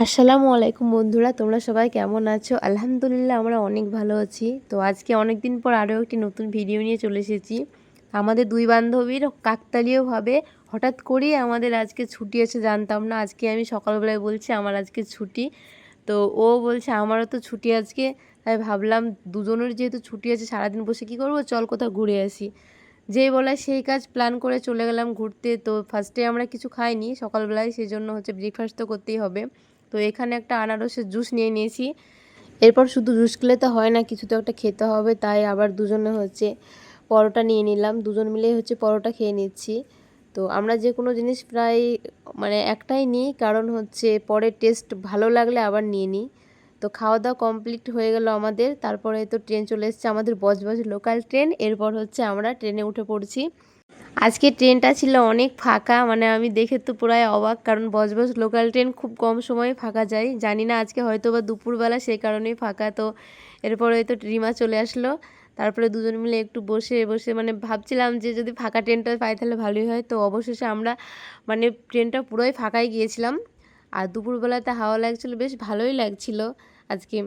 আসসালামু আলাইকুম বন্ধুরা, তোমরা সবাই কেমন আছো? আলহামদুলিল্লাহ আমরা অনেক ভালো আছি। তো আজকে অনেক দিন পর আরও একটি নতুন ভিডিও নিয়ে চলে এসেছি। আমাদের দুই বান্ধবীর কাকতালীয়ভাবে হঠাৎ করেই আমাদের আজকে ছুটি আছে, জানতাম না। আজকে আমি সকালবেলায় বলছি আমার আজকে ছুটি, তো ও বলছে আমারও তো ছুটি আজকে। তাই ভাবলাম দুজনের যেহেতু ছুটি আছে সারাদিন বসে কী করবো, চল কোথাও ঘুরে আসি। যেই বলায় সেই কাজ, প্ল্যান করে চলে গেলাম ঘুরতে। তো ফার্স্টে আমরা কিছু খাইনি সকালবেলায়, সেই জন্য ব্রেকফাস্ট তো করতেই হবে। তো এখানে একটা আনারসের জুস নিয়ে নিয়েছি। এরপর শুধু জুস খেলে তো হয় না, কিছু তো একটা খেতে হবে। তাই আবার দুজনে পরোটা নিয়ে নিলাম, দুজন মিলে পরোটা খেয়ে নিচ্ছি। তো আমরা যে কোনো জিনিস প্রায় একটাই নিই, কারণ পরে টেস্ট ভালো লাগলে আবার নিয়ে নিই। তো খাওয়া দাওয়া কমপ্লিট হয়ে গেল আমাদের। তারপরে তো ট্রেন চলে এসেছে, আমাদের বজবজ লোকাল ট্রেন। এরপর আমরা ট্রেনে উঠে পড়ছি। আজকে ট্রেনটা ছিল অনেক ফাঁকা, আমি দেখে তো পুরাই অবাক, কারণ বজবজ লোকাল ট্রেন খুব কম সময়ে ফাঁকা যায়। জানি না আজকে হয়তো বা দুপুরবেলা সেই কারণেই ফাঁকা। তো এরপরে রিমা চলে আসলো। তারপরে দুজন মিলে একটু বসে বসে ভাবছিলাম যে যদি ফাঁকা ট্রেনটা পাই তাহলে ভালোই হয়। তো অবশেষে আমরা ট্রেনটা পুরোই ফাঁকাই গিয়েছিলাম। আর দুপুরবেলাতে হাওয়া লাগছিল, বেশ ভালোই লাগছিল আজকে।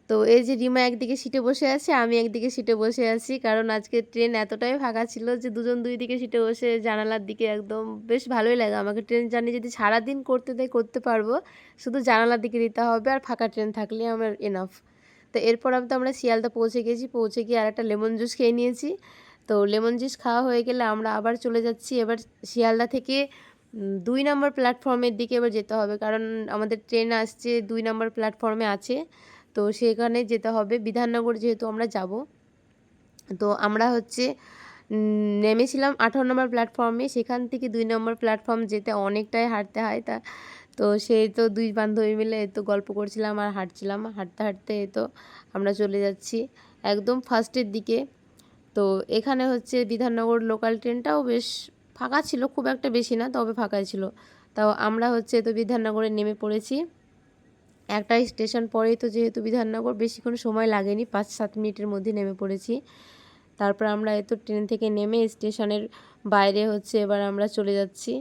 তো এই যে রিমা একদিকে সিটে বসে আছে, আমি একদিকে সিটে বসে আছি, কারণ আজকে ট্রেন এতটাই ফাঁকা ছিল যে দুজন দুই দিকে সিটে বসে জানালার দিকে একদম বেশ ভালোই লাগে আমাকে। ট্রেন জার্নি যদি সারাদিন করতে দেয় করতে পারবো, শুধু জানালার দিকে দিতে হবে আর ফাঁকা ট্রেন থাকলে আমার এনাফ। তো এরপর আমরা শিয়ালদা পৌঁছে গেছি, পৌঁছে গিয়ে আর একটা লেমন জুস খেয়ে নিয়েছি। তো লেমন জুস খাওয়া হয়ে গেলে আমরা আবার চলে যাচ্ছি এবার শিয়ালদা থেকে 2 নম্বর প্ল্যাটফর্মের দিকে এবার যেতে হবে, কারণ আমাদের ট্রেন আসছে 2 নম্বর প্ল্যাটফর্মে আছে। তো সেখানে যেতে হবে, বিধাননগর যেহেতু আমরা যাব। তো আমরা নেমেছিলাম 18 নম্বর প্ল্যাটফর্মে, সেখান থেকে 2 নম্বর প্ল্যাটফর্ম যেতে অনেকটাই হাঁটতে হয়। তো সেই তো দুই বান্ধবী মিলে গল্প করছিলাম আর হাঁটছিলাম, হাঁটতে হাঁটতে আমরা চলে যাচ্ছি একদম ফার্স্টের দিকে। তো এখানে বিধাননগর লোকাল ট্রেনটাও বেশ ফাঁকা ছিল, খুব একটা বেশি না, তবে ফাঁকাই ছিল। তাও আমরা বিধাননগরে নেমে পড়েছি। একটা স্টেশন পরেই তো যেহেতু বিধাননগর, বেশিক্ষণ সময় লাগেনি, 5-7 মিনিটের মধ্যে নেমে পড়েছি। তারপর আমরা ট্রেন থেকে নেমে স্টেশনের বাইরে এবার আমরা চলে যাচ্ছি।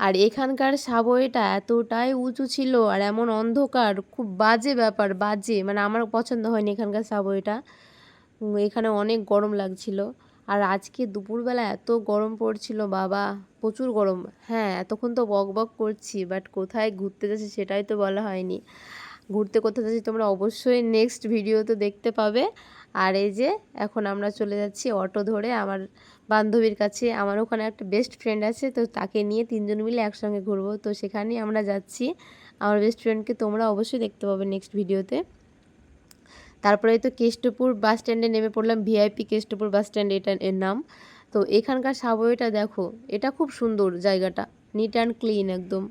আর এখানকার সাবওয়েটা এতটাই উঁচু ছিল আর এমন অন্ধকার, খুব বাজে ব্যাপার, বাজে, আমার পছন্দ হয়নি এখানকার সাবওয়েটা। এখানে অনেক গরম লাগছিল। আর আজকে দুপুরবেলা এত গরম পড়ছিল বাবা, প্রচুর গরম। হ্যাঁ, এতক্ষণ তো বক বক করছি, বাট কোথায় ঘুরতে যাচ্ছি সেটাই তো বলা হয়নি। ঘুরতে কোথায় যাচ্ছি তোমরা অবশ্যই নেক্সট ভিডিওতে দেখতে পাবে। আর এই যে এখন আমরা চলে যাচ্ছি অটো ধরে আমার বান্ধবীর কাছে। আমার ওখানে একটা বেস্ট ফ্রেন্ড আছে, তো তাকে নিয়ে 3জন মিলে একসঙ্গে ঘুরবো। তো সেখানেই আমরা যাচ্ছি। আমার বেস্ট ফ্রেন্ডকে তোমরা অবশ্যই দেখতে পাবে নেক্সট ভিডিওতে। তারপরে তো কেষ্টপুর বাস স্ট্যান্ডে নেমে পড়লাম, ভিআইপি কেষ্টপুর বাস স্ট্যান্ড এটা এর নাম। তো এখানকার সাবওয়েটা দেখো, এটা খুব সুন্দর জায়গাটা, নিট অ্যান্ড ক্লিন একদম।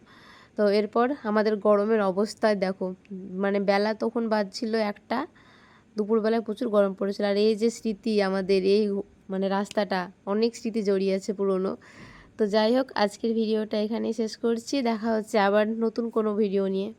তো এরপর আমাদের গরমের অবস্থায় দেখো, বেলা তখন বাজছিল 1টা, দুপুরবেলায় প্রচুর গরম পড়েছিল। আর এই যে স্মৃতি আমাদের এই রাস্তাটা, অনেক স্মৃতি জড়িয়ে আছে পুরনো। তো যাই হোক, আজকের ভিডিওটা এখানেই শেষ করছি, দেখা হচ্ছে আবার নতুন কোনো ভিডিও নিয়ে।